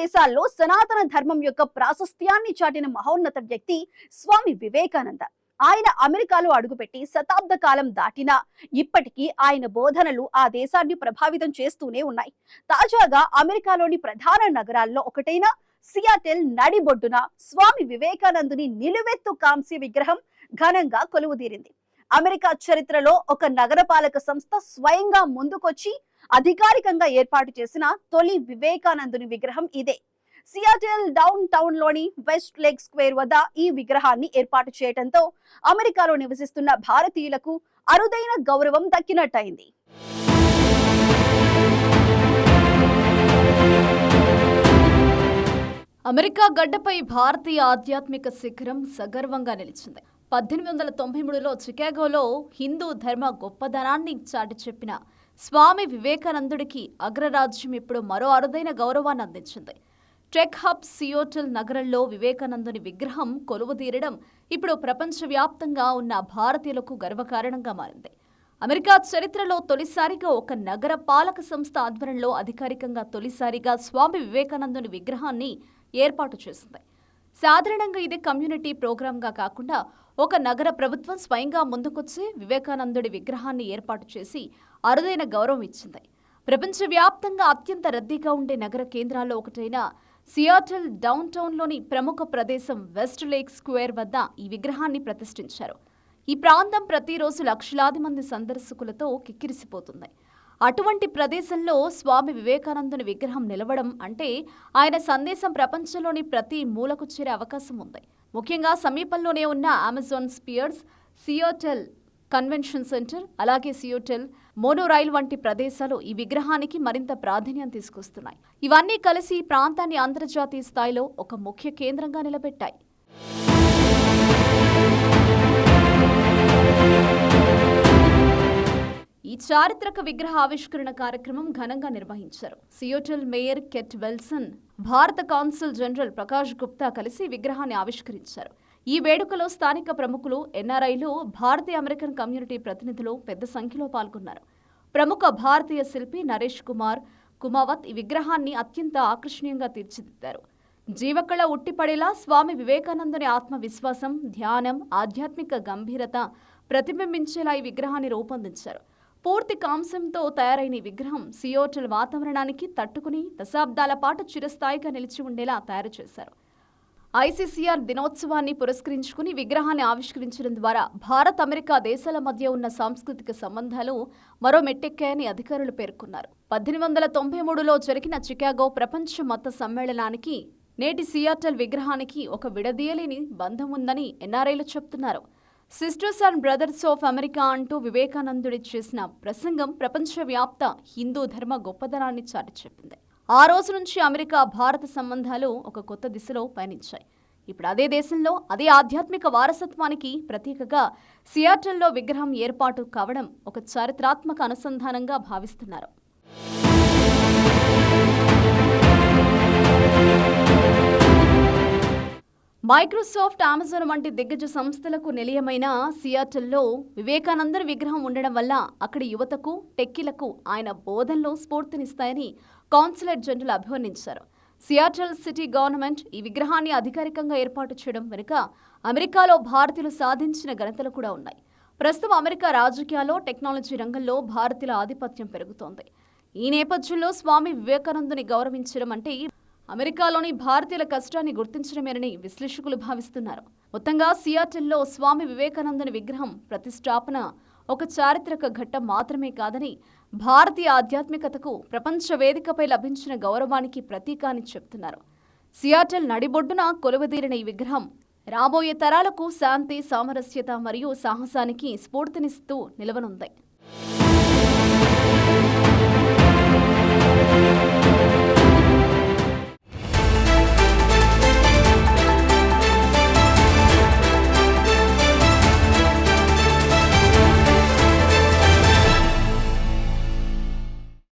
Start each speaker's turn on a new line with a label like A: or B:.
A: దేశాల్లో సనాతన ధర్మం యొక్క ప్రాశస్త్యాన్ని చాటిన మహోన్నత వ్యక్తి స్వామి వివేకానంద. ఆయన అమెరికాలో అడుగుపెట్టి శతాబ్ద కాలం దాటినా ఇప్పటికీ ఆయన బోధనలు ఆ దేశాన్ని ప్రభావితం చేస్తూనే ఉన్నాయి. తాజాగా అమెరికాలోని ప్రధాన నగరాల్లో ఒకటైన సియాటెల్ నడిబొడ్డున స్వామి వివేకానందుని నిలువెత్తు కాంస్య విగ్రహం ఘనంగా కొలువుదీరింది. అమెరికా చరిత్రలో ఒక నగరపాలక సంస్థ స్వయంగా ముందుకొచ్చి అధికారికంగా ఏర్పాటు చేసిన తొలి వివేకానందుని విగ్రహం ఇదే. సియాటెల్ డౌన్ టౌన్ లోని వెస్ట్ లేక్ స్క్వేర్ వద్ద ఈ విగ్రహాన్ని ఏర్పాటు చేయడంతో అమెరికాలో నివసిస్తున్న భారతీయులకు అరుదైన గౌరవం దక్కినట్టయింది.
B: అమెరికా గడ్డపై భారతీయ ఆధ్యాత్మిక శిఖరం సగర్వంగా నిలిచింది. 1893లో చికాగోలో హిందూ ధర్మ గొప్పదనాన్ని చాటి చెప్పిన స్వామి వివేకానందుడికి అగ్రరాజ్యం ఇప్పుడు మరో అరుదైన గౌరవాన్ని అందించింది. టెక్ హబ్ సియోటెల్ నగరంలో వివేకానందుని విగ్రహం కొలువుదీరడం ఇప్పుడు ప్రపంచవ్యాప్తంగా ఉన్న భారతీయులకు గర్వకారణంగా మారింది. అమెరికా చరిత్రలో తొలిసారిగా ఒక నగర పాలక సంస్థ ఆధ్వర్యంలో అధికారికంగా తొలిసారిగా స్వామి వివేకానందుని విగ్రహాన్ని ఏర్పాటు చేసింది. సాధారణంగా ఇది కమ్యూనిటీ ప్రోగ్రాంగా కాకుండా ఒక నగర ప్రభుత్వం స్వయంగా ముందుకొచ్చి వివేకానందుడి విగ్రహాన్ని ఏర్పాటు చేసి అరుదైన గౌరవం ఇచ్చింది. ప్రపంచవ్యాప్తంగా అత్యంత రద్దీగా ఉండే నగర కేంద్రాల్లో ఒకటైన సియాటెల్ డౌన్ టౌన్లోని ప్రముఖ ప్రదేశం వెస్ట్ లేక్ స్క్వేర్ వద్ద ఈ విగ్రహాన్ని ప్రతిష్ఠించారు. ఈ ప్రాంతం ప్రతిరోజు లక్షలాది మంది సందర్శకులతో కిక్కిరిసిపోతుంది. అటువంటి ప్రదేశంలో స్వామి వివేకానందుని విగ్రహం నిలవడం అంటే ఆయన సందేశం ప్రపంచంలోని ప్రతి మూలకు చేరే అవకాశం ఉంది. ముఖ్యంగా సమీపంలోనే ఉన్న అమెజాన్ స్పియర్స్, సియోటెల్ కన్వెన్షన్ సెంటర్, అలాగే సియోటెల్ మోనోరైల్ వంటి ప్రదేశాలు ఈ విగ్రహానికి మరింత ప్రాధాన్యం తీసుకొస్తున్నాయి. ఇవన్నీ కలిసి ఈ ప్రాంతాన్ని అంతర్జాతీయ స్థాయిలో ఒక ముఖ్య కేంద్రంగా నిలబెట్టాయి. ఈ చారిత్రక విగ్రహ ఆవిష్కరణ కార్యక్రమం ఘనంగా నిర్వహించారు. సియోటెల్ మేయర్ కెట్ వెల్సన్, భారత కాన్సుల్ జనరల్ ప్రకాష్ గుప్తా కలిసి విగ్రహాన్ని ఆవిష్కరించారు. ఈ వేడుకలో స్థానిక ప్రముఖులు, ఎన్ఆర్ఐలు, భారతీయ అమెరికన్ కమ్యూనిటీ ప్రతినిధులు పెద్ద సంఖ్యలో పాల్గొన్నారు. ప్రముఖ భారతీయ శిల్పి నరేష్ కుమార్ కుమావత్ ఈ విగ్రహాన్ని అత్యంత ఆకర్షణీయంగా తీర్చిదిద్దారు. జీవకళ ఉట్టిపడేలా స్వామి వివేకానందుని ఆత్మవిశ్వాసం, ధ్యానం, ఆధ్యాత్మిక గంభీరత ప్రతిబింబించేలా ఈ విగ్రహాన్ని రూపొందించారు. పూర్తి కాంస్యంతో తయారైన ఈ విగ్రహం సియోటెల్ వాతావరణానికి తట్టుకుని దశాబ్దాల పాటు చిరస్థాయిగా నిలిచి ఉండేలా తయారు చేశారు. ఐసీసీఆర్ దినోత్సవాన్ని పురస్కరించుకుని విగ్రహాన్ని ఆవిష్కరించడం ద్వారా భారత్, అమెరికా దేశాల మధ్య ఉన్న సాంస్కృతిక సంబంధాలు మరో మెట్టెక్కాయని అధికారులు పేర్కొన్నారు. 1893లో జరిగిన చికాగో ప్రపంచ మత సమ్మేళనానికి నేటి సియాటెల్ విగ్రహానికి ఒక విడదీయలేని బంధం ఉందని ఎన్ఆర్ఐలు చెప్తున్నారు. Sisters and brothers of America అంటూ వివేకానందుడి చేసిన ప్రసంగం ప్రపంచవ్యాప్త హిందూ ధర్మ గొప్పదనాన్ని చాటి చెప్పింది. ఆ రోజు నుంచి అమెరికా భారత సంబంధాలు ఒక కొత్త దిశలో పయనించాయి. ఇప్పుడు అదే దేశంలో అదే ఆధ్యాత్మిక వారసత్వానికి ప్రతీకగా సియాటెల్లో విగ్రహం ఏర్పాటు కావడం ఒక చారిత్రాత్మక అనుసంధానంగా భావిస్తున్నారు. మైక్రోసాఫ్ట్, అమెజాన్ వంటి దిగ్గజ సంస్థలకు నిలయమైన సియాటెల్లో వివేకానందుని విగ్రహం ఉండడం వల్ల అక్కడి యువతకు, టెక్కీలకు ఆయన బోధనలో స్ఫూర్తినిస్తాయని కాన్సులేట్ జనరల్ అభివర్ణించారు. సియాటెల్ సిటీ గవర్నమెంట్ ఈ విగ్రహాన్ని అధికారికంగా ఏర్పాటు చేయడం వెనుక అమెరికాలో భారతీయులు సాధించిన ఘనతలు కూడా ఉన్నాయి. ప్రస్తుతం అమెరికా రాజకీయాల్లో, టెక్నాలజీ రంగంలో భారతీయుల ఆధిపత్యం పెరుగుతోంది. ఈ నేపథ్యంలో స్వామి వివేకానందుని గౌరవించడం అంటే అమెరికాలోని భారతీయుల కష్టాన్ని గుర్తించడమేనని విశ్లేషకులు భావిస్తున్నారు. మొత్తంగా సియాటెల్లో స్వామి వివేకానందుని విగ్రహం ప్రతిష్టాపన ఒక చారిత్రక ఘట్టం మాత్రమే కాదని, భారతీయ ఆధ్యాత్మికతకు ప్రపంచ వేదికపై లభించిన గౌరవానికి ప్రతీక అని చెప్తున్నారు. సియాటెల్ నడిబొడ్డున కొలువుదీరిన ఈ విగ్రహం రాబోయే తరాలకు శాంతి, సామరస్యత మరియు సాహసానికి స్ఫూర్తినిస్తూ నిలవనుంది.